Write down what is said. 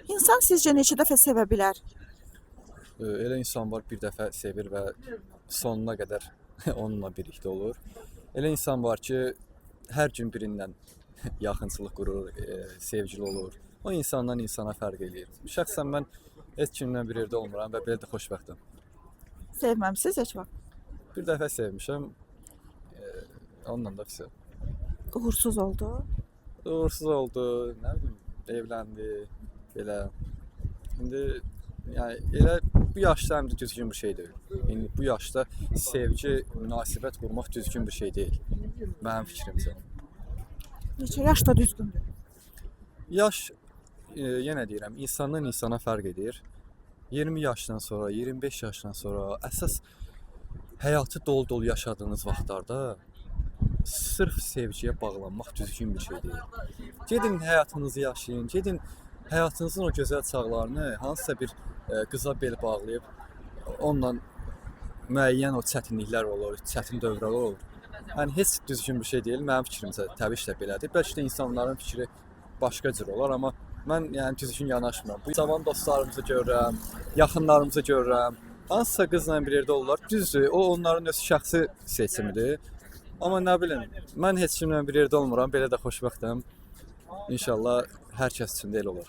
İnsan sizcə neçə dəfə sevə bilər? Elə insan var bir dəfə sevir və sonuna qədər onunla birlikdə olur. Elə insan var ki, hər gün birindən yaxınçılıq qurur, sevgili olur. O insandan insana fərq eləyir. Şəxsən mən heç kimlə bir yerdə olmuram və belə də xoşbəxtəm. Sevməmisiz heç vaxt? Bir dəfə sevmişəm, onunla da pis. Uğursuz oldu. Uğursuz oldu, nə bilim, evləndi, belə. İndi yəni elə bu yaşda həm də düzgün bir şey deyil. İndi bu yaşda sevgi, münasibət qurmaq düzgün bir şey deyil. Mənim fikrimcə. Neçə yaşda düzgündür? Yaş yenə deyirəm, insandan insana fərq edir. 20 yaşdan sonra, 25 yaşdan sonra əsas həyatı dolu-dolu yaşadığınız vaxtlarda sırf sevgiyə bağlanmaq düzgün bir şey deyil. Gedin həyatınızı yaşayın, gedin həyatınızın o gözəl çağlarını hansısa bir qıza bel bağlayıb onunla müəyyən o çətinliklər olur, çətin dövrlər olur. Yəni heç düzgün bir şey deyil. Mənim fikrimcə təbii ki də belədir. Bəlkə də insanların fikri başqa cür olar, amma mən yəni düzgün yanaşmıram. Bu cavan dostlarımızı görürəm, yaxınlarımızı görürəm. Hansısa qızla bir yerdə olurlar. Düzdür, o onların öz şəxsi seçimidir. Amma nə bilim, mən heç kimlə bir yerdə olmuram, belə də xoşbəxtəm. İnşallah hər kəs üçün də elə olar.